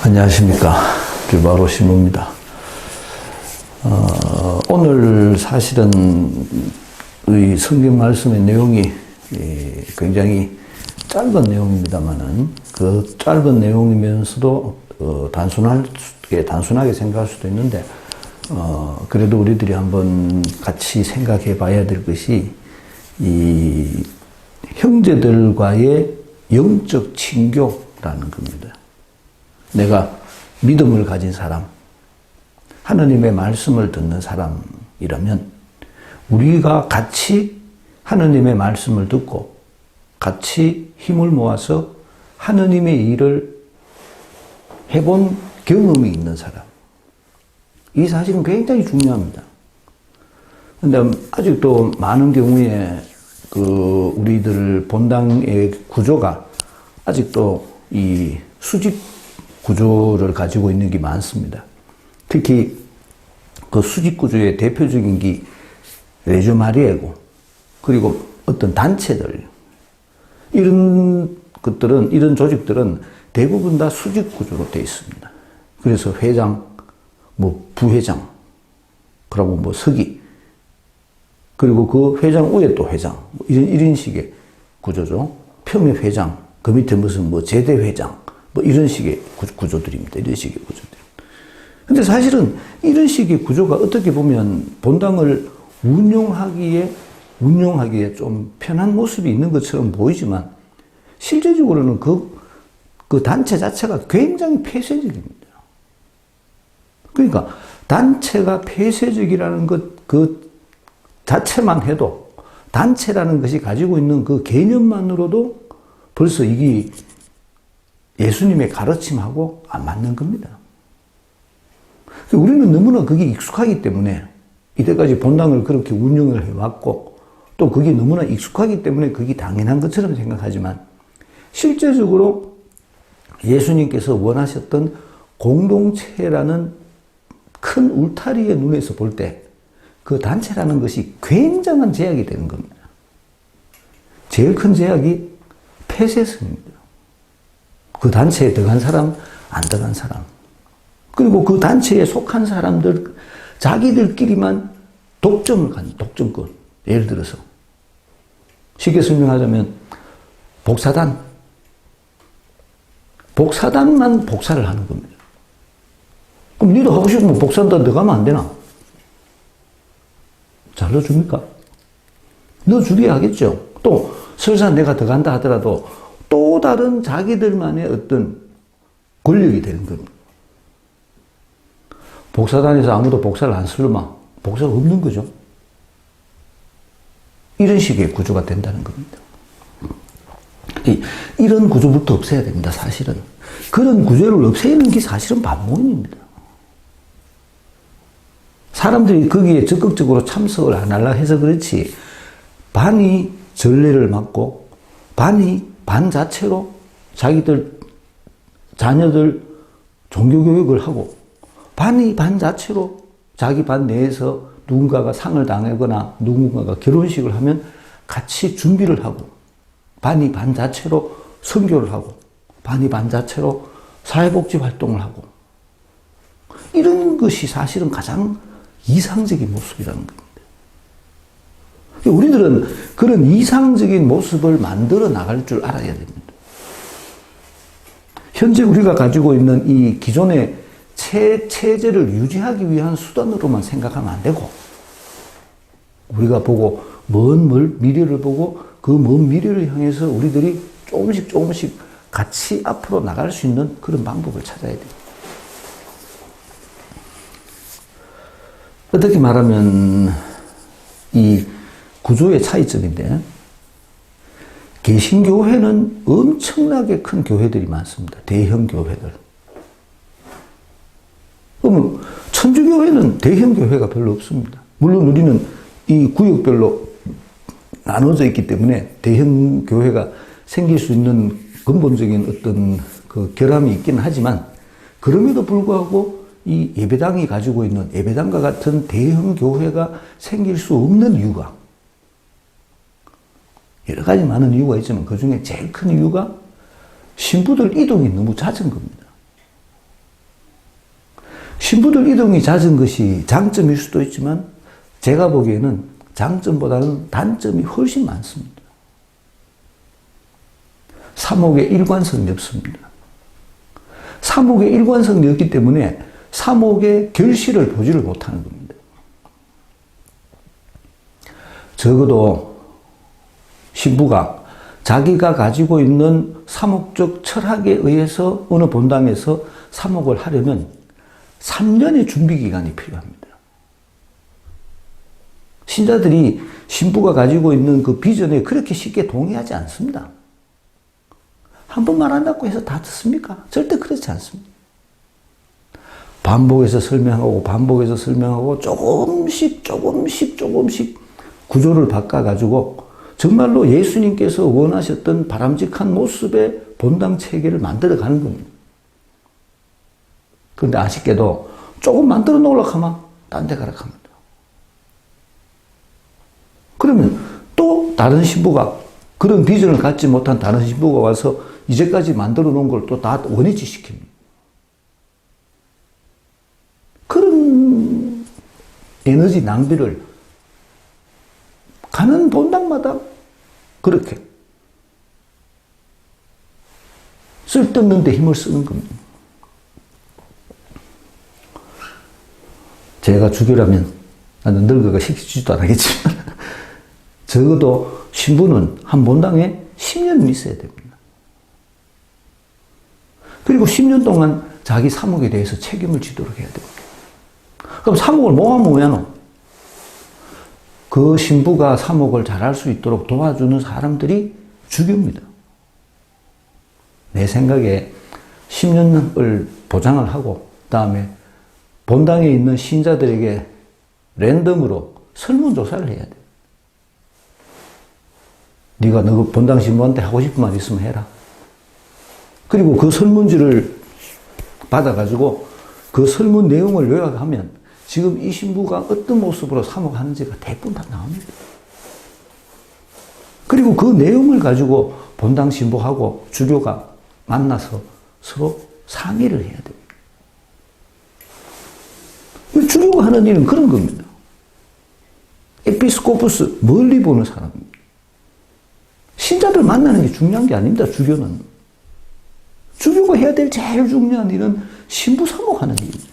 안녕하십니까. 규바로 신부입니다. 오늘 사실은 이 성경 말씀의 내용이 굉장히 짧은 내용입니다만은 그 짧은 내용이면서도 단순하게 생각할 수도 있는데 그래도 우리들이 한번 같이 생각해 봐야 될 것이 이 형제들과의 영적 친교라는 겁니다. 내가 믿음을 가진 사람, 하느님의 말씀을 듣는 사람이라면 우리가 같이 하느님의 말씀을 듣고 같이 힘을 모아서 하느님의 일을 해본 경험이 있는 사람. 이 사실은 굉장히 중요합니다. 그런데 아직도 많은 경우에 우리들 본당의 구조가 아직도 이 수직 구조를 가지고 있는 게 많습니다. 특히 그 수직 구조의 대표적인 게 레주 마리아고, 그리고 어떤 단체들, 이런 조직들은 대부분 다 수직 구조로 되어 있습니다. 그래서 회장, 부회장, 그리고 서기, 그리고 그 회장 위에 또 회장, 이런 식의 구조죠. 평회회장, 그 밑에 무슨 제대회장, 이런 식의 구조들입니다. 이런 식의 구조들. 근데 사실은 이런 식의 구조가 어떻게 보면 본당을 운용하기에 좀 편한 모습이 있는 것처럼 보이지만 실제적으로는 그 단체 자체가 굉장히 폐쇄적입니다. 그러니까 단체가 폐쇄적이라는 그 자체만 해도 단체라는 것이 가지고 있는 그 개념만으로도 벌써 이게 예수님의 가르침하고 안 맞는 겁니다. 우리는 너무나 그게 익숙하기 때문에 이때까지 본당을 그렇게 운영을 해왔고 또 그게 너무나 익숙하기 때문에 그게 당연한 것처럼 생각하지만 실제적으로 예수님께서 원하셨던 공동체라는 큰 울타리의 눈에서 볼 때 그 단체라는 것이 굉장한 제약이 되는 겁니다. 제일 큰 제약이 폐쇄성입니다. 그 단체에 들어간 사람, 안 들어간 사람. 그리고 그 단체에 속한 사람들, 자기들끼리만 독점권. 예를 들어서. 쉽게 설명하자면, 복사단만 복사를 하는 겁니다. 그럼 니도 하고 싶으면 복사단 들어가면 안 되나? 잘 넣어줍니까? 넣어주게 하겠죠. 또, 설사 내가 들어간다 하더라도 또 다른 자기들만의 어떤 권력이 되는 겁니다. 복사단에서 아무도 복사를 안 쓰려면 복사가 없는 거죠. 이런 식의 구조가 된다는 겁니다. 이런 구조부터 없애야 됩니다, 사실은. 그런 구조를 없애는 게 사실은 반모임입니다. 사람들이 거기에 적극적으로 참석을 안 하려고 해서 그렇지, 반이 전례를 맡고, 반 자체로 자기들, 자녀들 종교교육을 하고, 반 자체로 자기 반 내에서 누군가가 상을 당하거나 누군가가 결혼식을 하면 같이 준비를 하고, 반 자체로 선교를 하고, 반 자체로 사회복지 활동을 하고, 이런 것이 사실은 가장 이상적인 모습이라는 겁니다. 우리들은 그런 이상적인 모습을 만들어 나갈 줄 알아야 됩니다. 현재 우리가 가지고 있는 이 기존의 체제를 유지하기 위한 수단으로만 생각하면 안 되고, 우리가 보고 먼 미래를 보고 그 먼 미래를 향해서 우리들이 조금씩 같이 앞으로 나갈 수 있는 그런 방법을 찾아야 돼요. 어떻게 말하면 이 구조의 차이점인데, 개신교회는 엄청나게 큰 교회들이 많습니다. 대형 교회들. 그러면 천주교회는 대형 교회가 별로 없습니다. 물론 우리는 이 구역별로 나눠져 있기 때문에 대형 교회가 생길 수 있는 근본적인 어떤 그 결함이 있기는 하지만, 그럼에도 불구하고 이 예배당이 가지고 있는 예배당과 같은 대형 교회가 생길 수 없는 이유가, 여러 가지 많은 이유가 있지만 그 중에 제일 큰 이유가 신부들 이동이 너무 잦은 겁니다. 신부들 이동이 잦은 것이 장점일 수도 있지만 제가 보기에는 장점보다는 단점이 훨씬 많습니다. 사목에 일관성이 없습니다. 사목에 일관성이 없기 때문에 사목의 결실을 보지를 못하는 겁니다. 적어도 신부가 자기가 가지고 있는 사목적 철학에 의해서 어느 본당에서 사목을 하려면 3년의 준비 기간이 필요합니다. 신자들이 신부가 가지고 있는 그 비전에 그렇게 쉽게 동의하지 않습니다. 한 번 말한다고 해서 다 듣습니까? 절대 그렇지 않습니다. 반복해서 설명하고 조금씩 구조를 바꿔가지고 정말로 예수님께서 원하셨던 바람직한 모습의 본당 체계를 만들어가는 겁니다. 그런데 아쉽게도 조금 만들어 놓으려고 하면 딴 데 가라 합니다. 그러면 또 다른 신부가 그런 비전을 갖지 못한 다른 신부가 와서 이제까지 만들어 놓은 걸 또 다 원위치 시킵니다. 그런 에너지 낭비를 가는 본당마다 그렇게 쓸데없는 데 힘을 쓰는 겁니다. 제가 주교라면 나는 늙어가 시키지도 않겠지만 적어도 신부는 한 본당에 10년은 있어야 됩니다. 그리고 10년 동안 자기 사목에 대해서 책임을 지도록 해야 됩니다. 그럼 사목을 뭐 하면 왜노? 그 신부가 사목을 잘할 수 있도록 도와주는 사람들이 주교입니다. 내 생각에 10년을 보장을 하고 그다음에 본당에 있는 신자들에게 랜덤으로 설문조사를 해야 돼. 네가 너 본당 신부한테 하고 싶은 말 있으면 해라. 그리고 그 설문지를 받아가지고 그 설문 내용을 요약하면 지금 이 신부가 어떤 모습으로 사목하는지가 대부분 다 나옵니다. 그리고 그 내용을 가지고 본당 신부하고 주교가 만나서 서로 상의를 해야 됩니다. 주교가 하는 일은 그런 겁니다. 에피스코푸스, 멀리 보는 사람입니다. 신자들 만나는 게 중요한 게 아닙니다, 주교는. 주교가 해야 될 제일 중요한 일은 신부 사목하는 일입니다.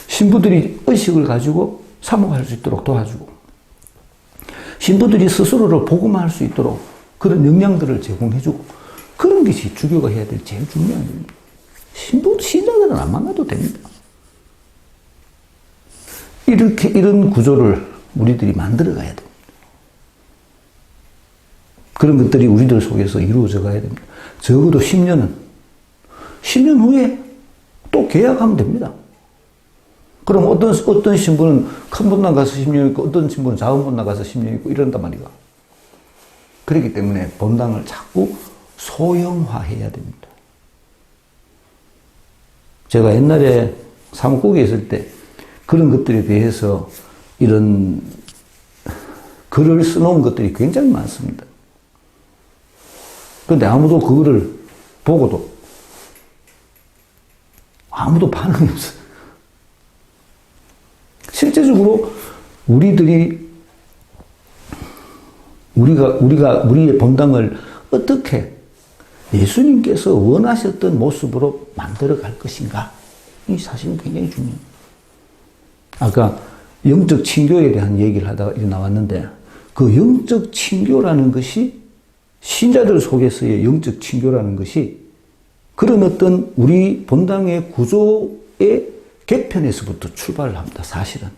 신부들이 의식을 가지고 사목할 수 있도록 도와주고, 신부들이 스스로를 복음할 수 있도록 그런 역량들을 제공해주고, 그런 것이 주교가 해야 될 제일 중요한 일입니다. 신자들은 안 만나도 됩니다. 이런 구조를 우리들이 만들어 가야 됩니다. 그런 것들이 우리들 속에서 이루어져 가야 됩니다. 적어도 10년 후에 또 계약하면 됩니다. 그럼 어떤 신부는 큰 본당 가서 10년 있고, 어떤 신부는 작은 본당 가서 10년 있고, 이런단 말이가. 그렇기 때문에 본당을 자꾸 소형화해야 됩니다. 제가 옛날에 사목국에 있을 때 그런 것들에 대해서 이런 글을 써놓은 것들이 굉장히 많습니다. 그런데 아무도 그거를 보고도 아무도 반응이 없어요. 실제적으로 우리의 본당을 어떻게 예수님께서 원하셨던 모습으로 만들어 갈 것인가? 이 사실은 굉장히 중요합니다. 아까 영적 친교에 대한 얘기를 하다가 나왔는데, 그 영적 친교라는 것이, 신자들 속에서의 영적 친교라는 것이 그런 어떤 우리 본당의 구조의 개편에서부터 출발을 합니다. 사실은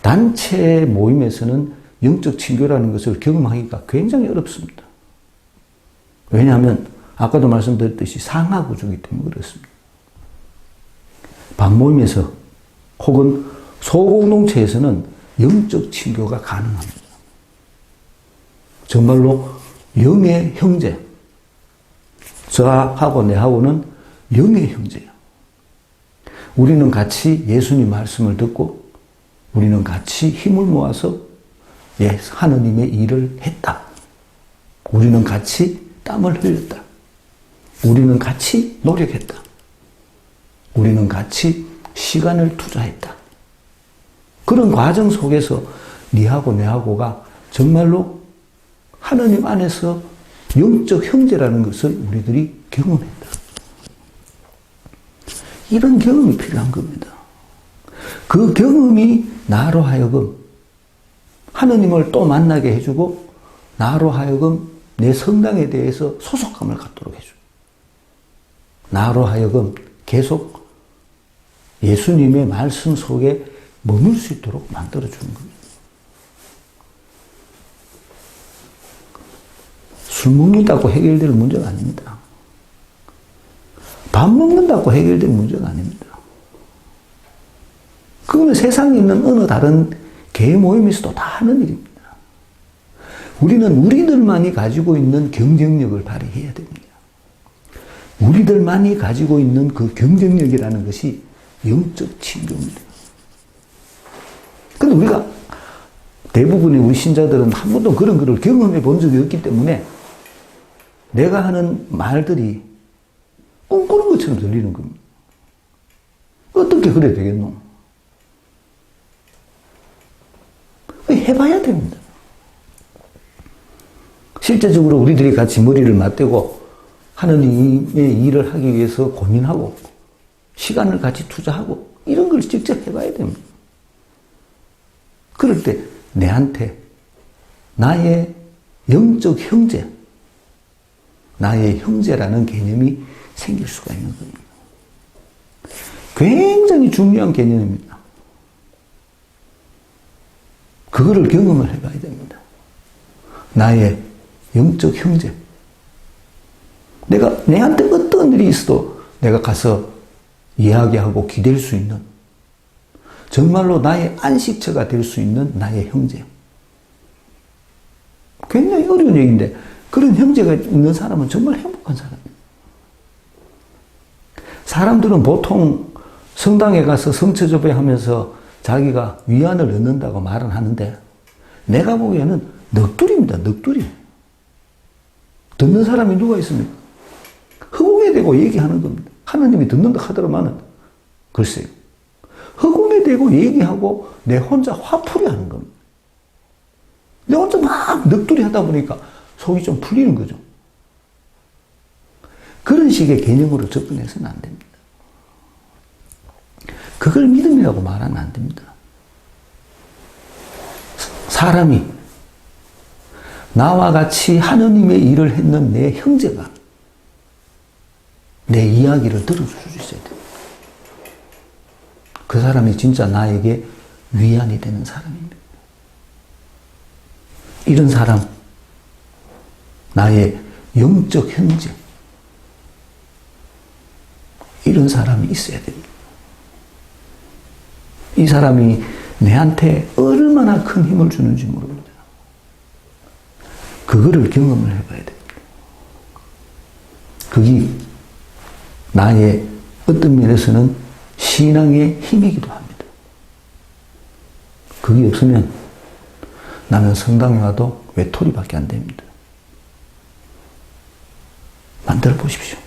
단체 모임에서는 영적 친교라는 것을 경험하기가 굉장히 어렵습니다. 왜냐하면 아까도 말씀드렸듯이 상하 구조이기 때문에 그렇습니다. 반모임에서 혹은 소공동체에서는 영적 친교가 가능합니다. 정말로 영의 형제, 저하고 내하고는 영의 형제예요. 우리는 같이 예수님 말씀을 듣고, 우리는 같이 힘을 모아서 하느님의 일을 했다. 우리는 같이 땀을 흘렸다. 우리는 같이 노력했다. 우리는 같이 시간을 투자했다. 그런 과정 속에서 니하고 내하고가 정말로 하나님 안에서 영적 형제라는 것을 우리들이 경험했다. 이런 경험이 필요한 겁니다. 그 경험이 나로 하여금 하느님을 또 만나게 해주고 나로 하여금 내 성당에 대해서 소속감을 갖도록 해주고 나로 하여금 계속 예수님의 말씀 속에 머물 수 있도록 만들어주는 겁니다. 술 먹는다고 해결될 문제가 아닙니다. 밥 먹는다고 해결될 문제가 아닙니다. 그거는 세상에 있는 어느 다른 개 모임에서도 다 하는 일입니다. 우리는 우리들만이 가지고 있는 경쟁력을 발휘해야 됩니다. 우리들만이 가지고 있는 그 경쟁력이라는 것이 영적 친교입니다. 근데 우리가 대부분의 우리 신자들은 한 번도 그런 것을 경험해 본 적이 없기 때문에 내가 하는 말들이 꿈꾸는 것처럼 들리는 겁니다. 어떻게 그래야 되겠노? 해봐야 됩니다. 실제적으로 우리들이 같이 머리를 맞대고 하느님의 일을 하기 위해서 고민하고 시간을 같이 투자하고 이런 걸 직접 해봐야 됩니다. 그럴 때 내한테 나의 영적 형제, 나의 형제라는 개념이 생길 수가 있는 겁니다. 굉장히 중요한 개념입니다. 그거를 경험을 해봐야 됩니다. 나의 영적 형제. 내한테 어떤 일이 있어도 내가 가서 이야기하고 기댈 수 있는, 정말로 나의 안식처가 될 수 있는 나의 형제. 굉장히 어려운 얘기인데, 그런 형제가 있는 사람은 정말 행복한 사람이에요. 사람들은 보통 성당에 가서 성처조배 하면서 자기가 위안을 얻는다고 말은 하는데, 내가 보기에는 넋두리입니다, 넋두리. 듣는 사람이 누가 있습니까? 허공에 대고 얘기하는 겁니다. 하나님이 듣는다 하더라마는, 글쎄요. 허공에 대고 얘기하고 내 혼자 화풀이 하는 겁니다. 내 혼자 막 넋두리 하다 보니까 속이 좀 풀리는 거죠. 그런 식의 개념으로 접근해서는 안 됩니다. 그걸 믿음이라고 말하면 안 됩니다. 사람이 나와 같이 하느님의 일을 했는 내 형제가 내 이야기를 들어줄 수 있어야 됩니다. 그 사람이 진짜 나에게 위안이 되는 사람입니다. 이런 사람, 나의 영적 형제, 이런 사람이 있어야 됩니다. 이 사람이 내한테 얼마나 큰 힘을 주는지 모릅니다. 그거를 경험을 해봐야 됩니다. 그게 나의 어떤 면에서는 신앙의 힘이기도 합니다. 그게 없으면 나는 성당에 와도 외톨이밖에 안 됩니다. 만들어 보십시오.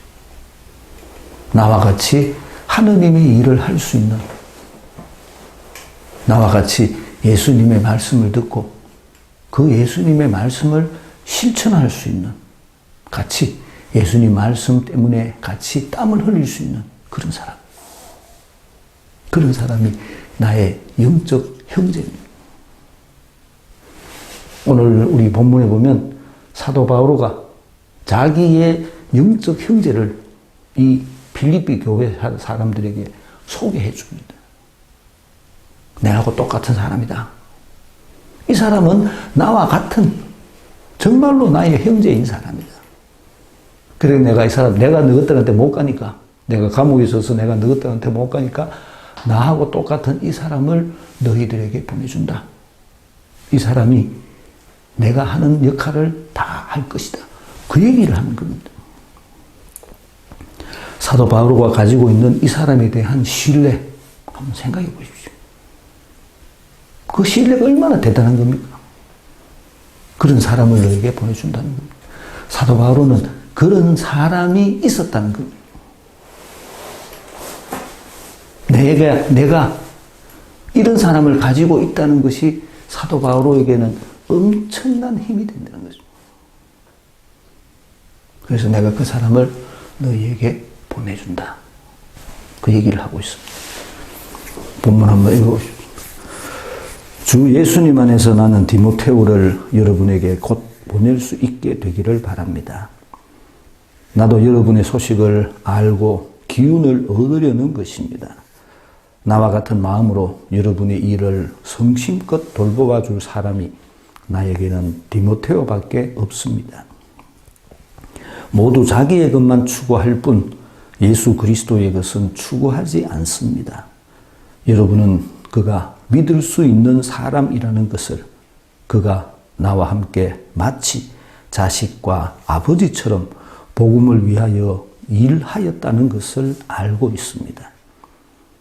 나와 같이 하느님의 일을 할 수 있는, 나와 같이 예수님의 말씀을 듣고 그 예수님의 말씀을 실천할 수 있는, 같이 예수님 말씀 때문에 같이 땀을 흘릴 수 있는 그런 사람. 그런 사람이 나의 영적 형제입니다. 오늘 우리 본문에 보면 사도 바오로가 자기의 영적 형제를 이 빌립비 교회 사람들에게 소개해 줍니다. 내하고 똑같은 사람이다. 이 사람은 나와 같은 정말로 나의 형제인 사람이다. 그래 내가 이 사람, 내가 너희들한테 못 가니까, 내가 감옥에 있어서 내가 너희들한테 못 가니까 나하고 똑같은 이 사람을 너희들에게 보내준다. 이 사람이 내가 하는 역할을 다 할 것이다. 그 얘기를 하는 겁니다. 사도 바오로가 가지고 있는 이 사람에 대한 신뢰 한번 생각해 보십시오. 그 신뢰가 얼마나 대단한 겁니까? 그런 사람을 너에게 보내준다는 겁니다. 사도 바오로는 그런 사람이 있었다는 겁니다. 내가 이런 사람을 가지고 있다는 것이 사도 바오로에게는 엄청난 힘이 된다는 거죠. 그래서 내가 그 사람을 너희에게 보내준다. 그 얘기를 하고 있습니다. 본문 한번 읽어보십시오. 주 예수님 안에서 나는 디모데오를 여러분에게 곧 보낼 수 있게 되기를 바랍니다. 나도 여러분의 소식을 알고 기운을 얻으려는 것입니다. 나와 같은 마음으로 여러분의 일을 성심껏 돌보아 줄 사람이 나에게는 디모데오밖에 없습니다. 모두 자기의 것만 추구할 뿐 예수 그리스도의 것은 추구하지 않습니다. 여러분은 그가 믿을 수 있는 사람이라는 것을 그가 나와 함께 마치 자식과 아버지처럼 복음을 위하여 일하였다는 것을 알고 있습니다.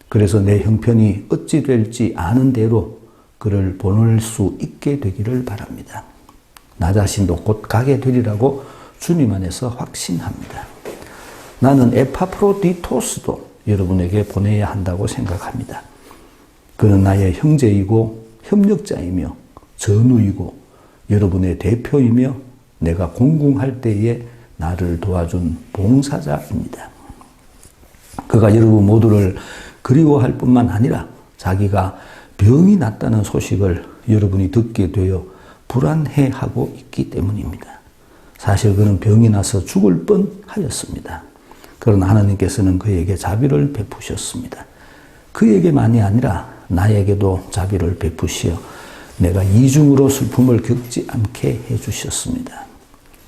그래서 내 형편이 어찌 될지 아는 대로 그를 보낼 수 있게 되기를 바랍니다. 나 자신도 곧 가게 되리라고 주님 안에서 확신합니다. 나는 에파프로디토스도 여러분에게 보내야 한다고 생각합니다. 그는 나의 형제이고 협력자이며 전우이고 여러분의 대표이며 내가 공궁할 때에 나를 도와준 봉사자입니다. 그가 여러분 모두를 그리워할 뿐만 아니라 자기가 병이 났다는 소식을 여러분이 듣게 되어 불안해하고 있기 때문입니다. 사실 그는 병이 나서 죽을 뻔하였습니다. 그러나 하나님께서는 그에게 자비를 베푸셨습니다. 그에게만이 아니라 나에게도 자비를 베푸시어 내가 이중으로 슬픔을 겪지 않게 해주셨습니다.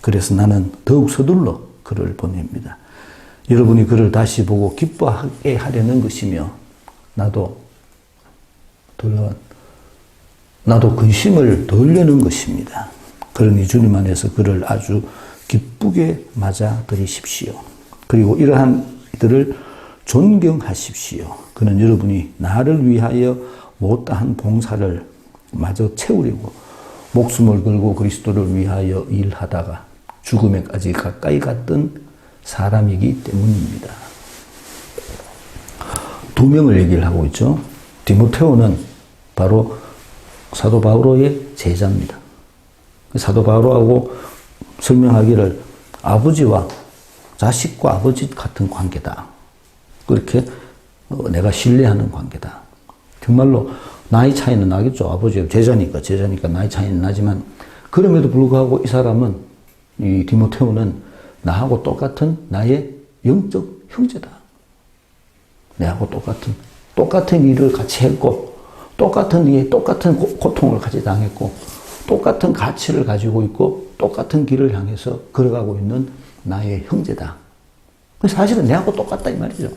그래서 나는 더욱 서둘러 그를 보냅니다. 여러분이 그를 다시 보고 기뻐하게 하려는 것이며 나도 근심을 덜려는 것입니다. 그러니 주님 안에서 그를 아주 기쁘게 맞아들이십시오. 그리고 이러한 이들을 존경하십시오. 그는 여러분이 나를 위하여 못다한 봉사를 마저 채우려고 목숨을 걸고 그리스도를 위하여 일하다가 죽음에까지 가까이 갔던 사람이기 때문입니다. 두 명을 얘기를 하고 있죠. 디모데오는 바로 사도 바오로의 제자입니다. 사도 바오로하고 설명하기를 아버지와 자식과 아버지 같은 관계다. 그렇게 내가 신뢰하는 관계다. 정말로 나이 차이는 나겠죠. 아버지가 제자니까 나이 차이는 나지만 그럼에도 불구하고 이 사람은 이 디모데오는 나하고 똑같은 나의 영적 형제다. 내하고 똑같은 일을 같이 했고 똑같은 고통을 같이 당했고 똑같은 가치를 가지고 있고 똑같은 길을 향해서 걸어가고 있는 나의 형제다. 사실은 내하고 똑같다 이 말이죠.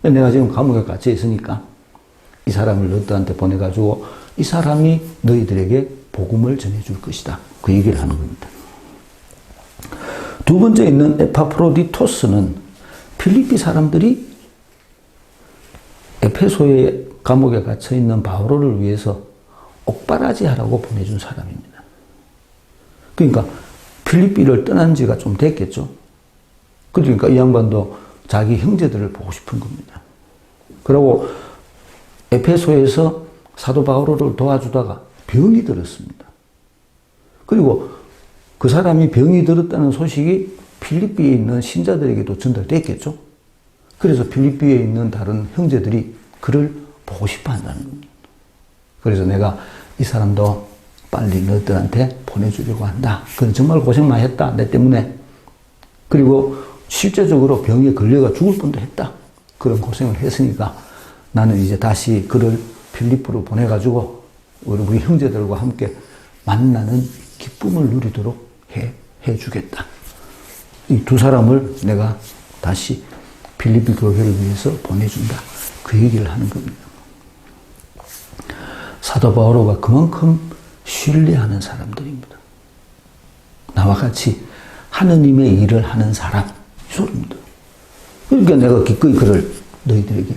내가 지금 감옥에 갇혀 있으니까 이 사람을 너희들한테 보내가지고 이 사람이 너희들에게 복음을 전해줄 것이다. 그 얘기를 하는 겁니다. 두 번째 있는 에파프로디토스는 필리피 사람들이 에페소의 감옥에 갇혀 있는 바오로를 위해서 옥바라지 하라고 보내준 사람입니다. 그러니까 필리피를 떠난 지가 좀 됐겠죠. 그러니까 이 양반도 자기 형제들을 보고 싶은 겁니다. 그리고 에페소에서 사도 바오로를 도와주다가 병이 들었습니다. 그리고 그 사람이 병이 들었다는 소식이 필리피에 있는 신자들에게도 전달됐겠죠. 그래서 필리피에 있는 다른 형제들이 그를 보고 싶어 한다는 겁니다. 그래서 내가 이 사람도 빨리 너희들한테 보내주려고 한다. 그건 정말 고생 많이 했다. 내 때문에. 그리고 실제적으로 병에 걸려가 죽을 뻔도 했다. 그런 고생을 했으니까 나는 이제 다시 그를 필리프로 보내가지고 우리 형제들과 함께 만나는 기쁨을 누리도록 해주겠다. 이 두 사람을 내가 다시 필리피 교회를 위해서 보내준다. 그 얘기를 하는 겁니다. 사도 바오로가 그만큼 신뢰하는 사람들입니다. 나와 같이 하느님의 일을 하는 사람, 이 소리입니다. 그러니까 내가 기꺼이 그를 너희들에게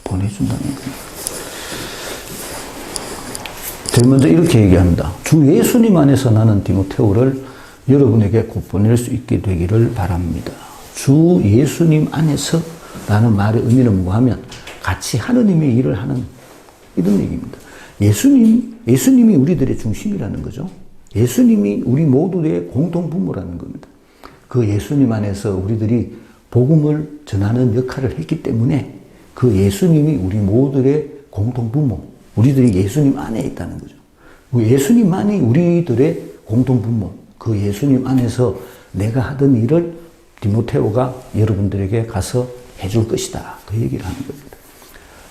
보내준다는 겁니다. 제일 먼저 이렇게 얘기합니다. 주 예수님 안에서 나는 디모데오를 여러분에게 곧 보낼 수 있게 되기를 바랍니다. 주 예수님 안에서 라는 말의 의미는 뭐가 하면 같이 하느님의 일을 하는 이런 얘기입니다. 예수님이 우리들의 중심이라는 거죠. 예수님이 우리 모두의 공통 부모라는 겁니다. 그 예수님 안에서 우리들이 복음을 전하는 역할을 했기 때문에 그 예수님이 우리 모두의 공통 부모, 우리들이 예수님 안에 있다는 거죠. 그 예수님만이 우리들의 공통 부모, 그 예수님 안에서 내가 하던 일을 디모데오가 여러분들에게 가서 해줄 것이다. 그 얘기를 하는 겁니다.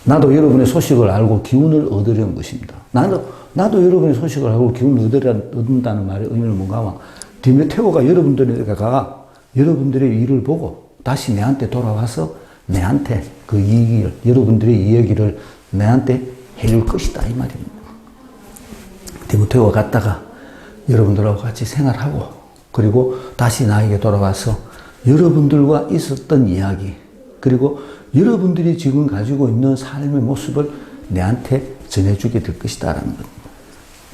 나도 여러분의 소식을 알고 기운을 얻으려는 것입니다. 나도 여러분의 소식을 알고 기운을 얻는다는 말의 의미는 뭔가 하면 디모데오가 여러분들에게가 여러분들의 일을 보고 다시 내한테 돌아와서 내한테 그 이야기를, 여러분들의 이야기를 내한테 해줄 것이다. 이 말입니다. 디모데오가 갔다가 여러분들하고 같이 생활하고 그리고 다시 나에게 돌아와서 여러분들과 있었던 이야기 그리고 여러분들이 지금 가지고 있는 삶의 모습을 내한테 전해주게 될 것이다 라는 겁니다.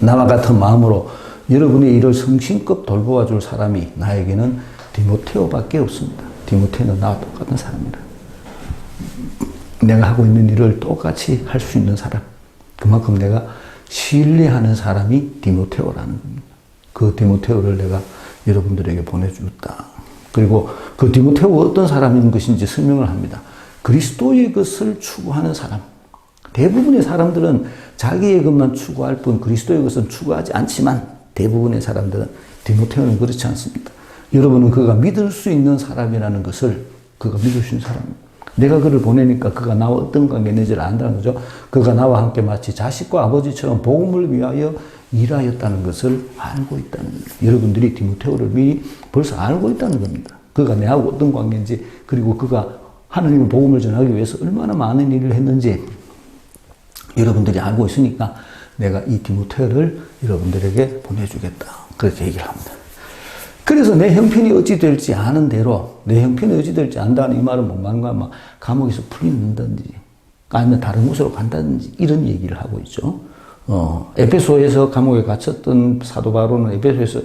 나와 같은 마음으로 여러분의 일을 성심껏 돌보아 줄 사람이 나에게는 디모데오밖에 없습니다. 디모데는 나와 똑같은 사람이다. 내가 하고 있는 일을 똑같이 할 수 있는 사람, 그만큼 내가 신뢰하는 사람이 디모데오라는 겁니다. 그 디모데오를 내가 여러분들에게 보내주었다. 그리고 그 디모데오가 어떤 사람인 것인지 설명을 합니다. 그리스도의 것을 추구하는 사람. 대부분의 사람들은 자기의 것만 추구할 뿐 그리스도의 것은 추구하지 않지만 대부분의 사람들은 디모데오는 그렇지 않습니다. 여러분은 그가 믿을 수 있는 사람이라는 것을 그가 믿을 수 있는 사람입니다. 내가 그를 보내니까 그가 나와 어떤 관계 있는지를 안다는 거죠. 그가 나와 함께 마치 자식과 아버지처럼 복음을 위하여 일하였다는 것을 알고 있다는 겁니다. 여러분들이 디모데오를 미리 벌써 알고 있다는 겁니다. 그가 내하고 어떤 관계인지 그리고 그가 하나님의 복음을 전하기 위해서 얼마나 많은 일을 했는지 여러분들이 알고 있으니까 내가 이 디모데오를 여러분들에게 보내주겠다. 그렇게 얘기를 합니다. 그래서 내 형편이 어찌 될지 아는 대로 내 형편이 어찌 될지 안다는 이 말은 뭔가 막 감옥에서 풀린다든지 아니면 다른 곳으로 간다든지 이런 얘기를 하고 있죠. 에베소에서 감옥에 갇혔던 사도 바울은 에베소에서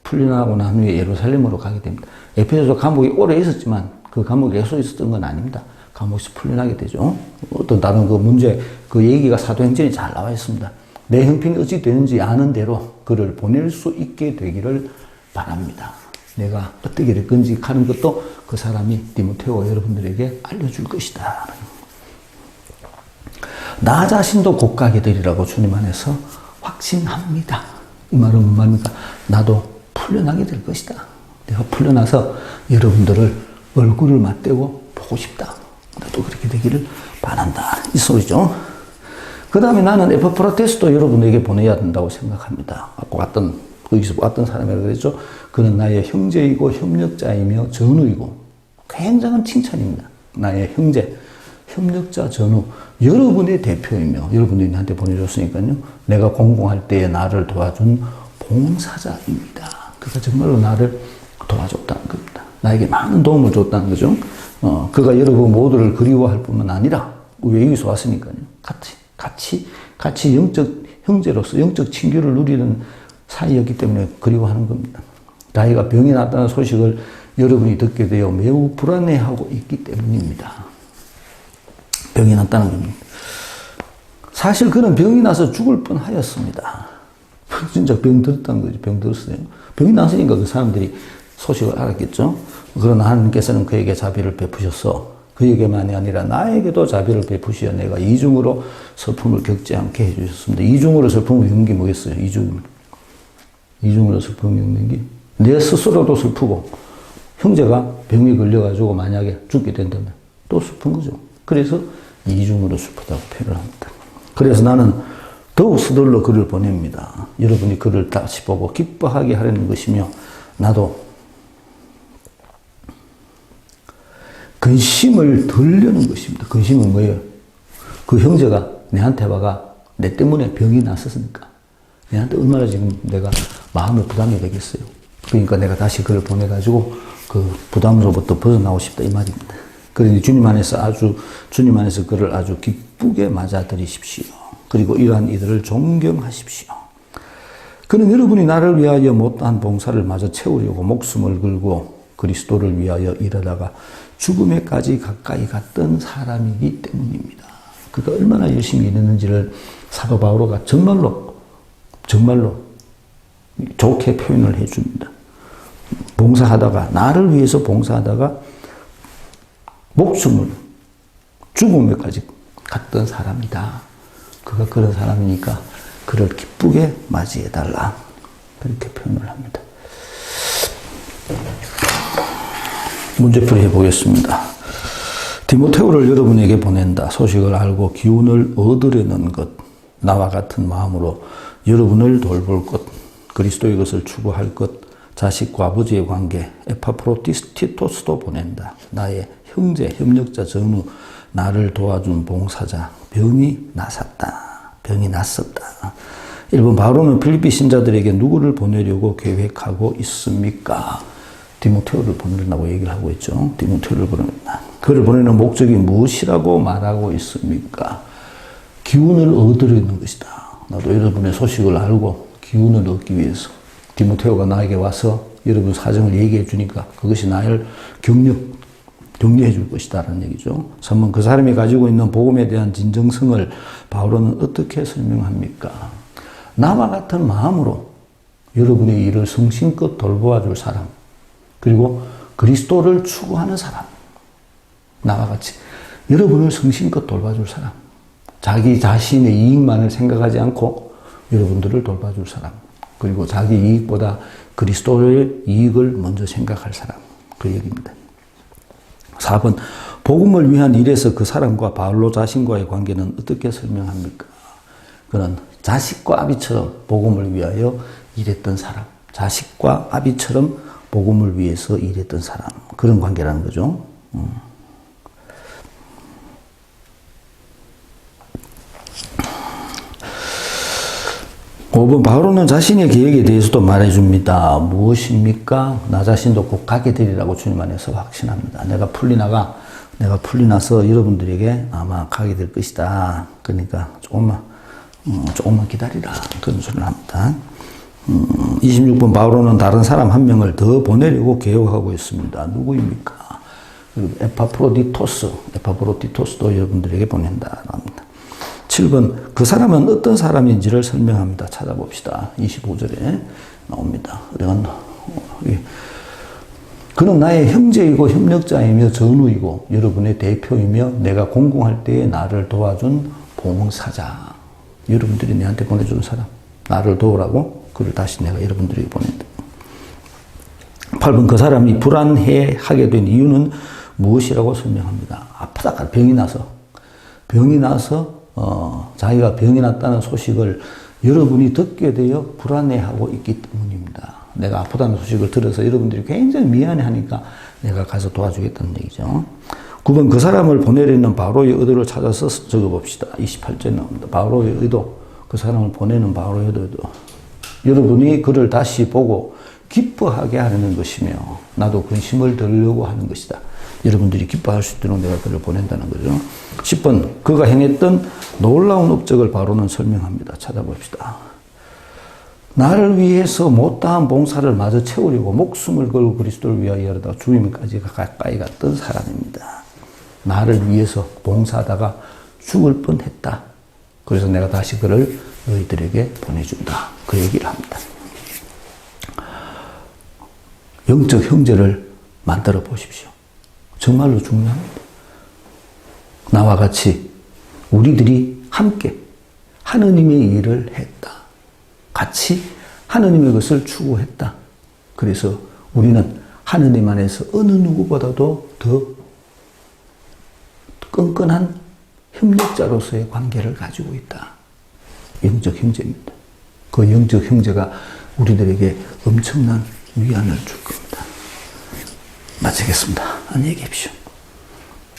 풀려나고 난 후에 예루살렘으로 가게 됩니다. 에베소 감옥에 오래 있었지만 그 감옥에 계속 있었던 건 아닙니다. 감옥에서 풀려나게 되죠. 어떤 다른 그 문제, 그 얘기가 사도행전에 잘 나와 있습니다. 내 형편이 어찌 되는지 아는 대로 그를 보낼 수 있게 되기를 바랍니다. 내가 어떻게 될 건지 하는 것도 그 사람이 디모데오가 여러분들에게 알려줄 것이다. 나 자신도 곧 가게 되리라고 주님 안에서 확신합니다. 이 말은 뭔 말입니까? 나도 풀려나게 될 것이다. 내가 풀려나서 여러분들을 얼굴을 맞대고 보고 싶다. 나도 그렇게 되기를 바란다. 이 소리죠. 그 다음에 나는 에파프라데스도 여러분에게 보내야 된다고 생각합니다. 아까 거기서 왔던 사람이라고 그랬죠. 그는 나의 형제이고 협력자이며 전우이고 굉장한 칭찬입니다. 나의 형제, 협력자, 전우, 여러분의 대표이며 여러분들이 나한테 보내줬으니까요. 내가 공공할 때에 나를 도와준 봉사자입니다. 그가 정말로 나를 도와줬다는 겁니다. 나에게 많은 도움을 줬다는 거죠. 그가 여러분 모두를 그리워할 뿐만 아니라 왜 여기서 왔으니까요. 같이 영적 형제로서 영적 친교를 누리는 사이였기 때문에 그리워하는 겁니다. 나이가 병이 났다는 소식을 여러분이 듣게 되어 매우 불안해하고 있기 때문입니다. 병이 났다는 겁니다. 사실 그는 병이 나서 죽을 뻔하였습니다. 진짜 병 들었다는 거죠. 병 들었어요. 병이 났으니까 그 사람들이 소식을 알았겠죠. 그러나 하나님께서는 그에게 자비를 베푸셔서 그에게만이 아니라 나에게도 자비를 베푸시어 내가 이중으로 슬픔을 겪지 않게 해주셨습니다. 이중으로 슬픔을 겪는 게 뭐겠어요? 이중으로 슬픔을 겪는 게 내 스스로도 슬프고 형제가 병에 걸려가지고 만약에 죽게 된다면 또 슬픈 거죠. 그래서 이중으로 슬프다고 표현을 합니다. 그래서 나는 더욱 서둘러 그를 보냅니다. 여러분이 그를 다시 보고 기뻐하게 하려는 것이며 나도 근심을 덜려는 것입니다. 근심은 뭐예요? 그 형제가 내한테 와가 내 때문에 병이 났었으니까 내한테 얼마나 지금 내가 마음의 부담이 되겠어요. 그러니까 내가 다시 그를 보내가지고 그 부담으로부터 벗어나고 싶다 이 말입니다. 그러니 주님 안에서 그를 아주 기쁘게 맞아들이십시오. 그리고 이러한 이들을 존경하십시오. 그는 여러분이 나를 위하여 못한 봉사를 마저 채우려고 목숨을 걸고 그리스도를 위하여 일하다가 죽음에까지 가까이 갔던 사람이기 때문입니다. 그가 얼마나 열심히 일했는지를 사도 바오로가 정말로 좋게 표현을 해줍니다. 봉사하다가, 나를 위해서 봉사하다가 목숨을 죽음에까지 갔던 사람이다. 그가 그런 사람이니까 그를 기쁘게 맞이해달라. 그렇게 표현을 합니다. 문제풀이 해보겠습니다. 디모데오를 여러분에게 보낸다. 소식을 알고 기운을 얻으려는 것, 나와 같은 마음으로 여러분을 돌볼 것, 그리스도의 것을 추구할 것, 자식과 아버지의 관계, 에파프로디토스도 보낸다. 나의 형제, 협력자, 전우, 나를 도와준 봉사자, 병이 났었다. 1번 바로는 필리피 신자들에게 누구를 보내려고 계획하고 있습니까? 디모데오를 보낸다고 얘기를 하고 있죠. 디모데오를 보낸다. 그를 보내는 목적이 무엇이라고 말하고 있습니까? 기운을 얻으려는 것이다. 나도 여러분의 소식을 알고 기운을 얻기 위해서 디모데오가 나에게 와서 여러분 사정을 얘기해 주니까 그것이 나를 격려해 줄 것이다 라는 얘기죠. 3번 그 사람이 가지고 있는 복음에 대한 진정성을 바울은 어떻게 설명합니까? 나와 같은 마음으로 여러분의 일을 성심껏 돌보아 줄 사람, 그리고 그리스도를 추구하는 사람, 나와 같이 여러분을 성심껏 돌봐줄 사람, 자기 자신의 이익만을 생각하지 않고 여러분들을 돌봐줄 사람, 그리고 자기 이익보다 그리스도의 이익을 먼저 생각할 사람, 그 얘기입니다. 4번 복음을 위한 일에서 그 사람과 바울로 자신과의 관계는 어떻게 설명합니까? 그는 자식과 아비처럼 복음을 위하여 일했던 사람, 자식과 아비처럼 복음을 위해서 일했던 사람, 그런 관계라는 거죠. 5번 바울은 자신의 계획에 대해서도 말해줍니다. 무엇입니까? 나 자신도 꼭 가게 되리라고 주님 안에서 확신합니다. 내가 풀리나서 여러분들에게 아마 가게 될 것이다. 그러니까 조금만 기다리라. 그런 소리를 합니다. 26번 바울은 다른 사람 한 명을 더 보내려고 계획하고 있습니다. 누구입니까? 그리고 에파프로디토스도 여러분들에게 보낸다. 합니다. 7번 그 사람은 어떤 사람인지를 설명합니다. 찾아봅시다. 25절에 나옵니다. 그는 나의 형제이고 협력자이며 전우이고 여러분의 대표이며 내가 공공할 때에 나를 도와준 봉사자. 여러분들이 내한테 보내준 사람. 나를 도우라고 그를 다시 내가 여러분들에게 보낸다. 8번 그 사람이 불안해하게 된 이유는 무엇이라고 설명합니다. 아프다가 병이 나서 자기가 병이 났다는 소식을 여러분이 듣게 되어 불안해하고 있기 때문입니다. 내가 아프다는 소식을 들어서 여러분들이 굉장히 미안해하니까 내가 가서 도와주겠다는 얘기죠. 9번 그 사람을 보내려는 바로의 의도를 찾아서 적어봅시다. 28절에 나옵니다. 바로의 의도, 그 사람을 보내는 바로의 의도. 여러분이 그를 다시 보고 기뻐하게 하려는 것이며 나도 근심을 들으려고 하는 것이다. 여러분들이 기뻐할 수 있도록 내가 그를 보낸다는 거죠. 10번 그가 행했던 놀라운 업적을 바로는 설명합니다. 찾아봅시다. 나를 위해서 못다한 봉사를 마저 채우려고 목숨을 걸고 그리스도를 위하여 일하다가 죽음까지 가까이 갔던 사람입니다. 나를 위해서 봉사하다가 죽을 뻔했다. 그래서 내가 다시 그를 너희들에게 보내준다. 그 얘기를 합니다. 영적 형제를 만들어 보십시오. 정말로 중요합니다. 나와 같이 우리들이 함께 하느님의 일을 했다. 같이 하느님의 것을 추구했다. 그래서 우리는 하느님 안에서 어느 누구보다도 더 끈끈한 협력자로서의 관계를 가지고 있다. 영적 형제입니다. 그 영적 형제가 우리들에게 엄청난 위안을 줄 겁니다. 마치겠습니다. 안녕히 계십시오.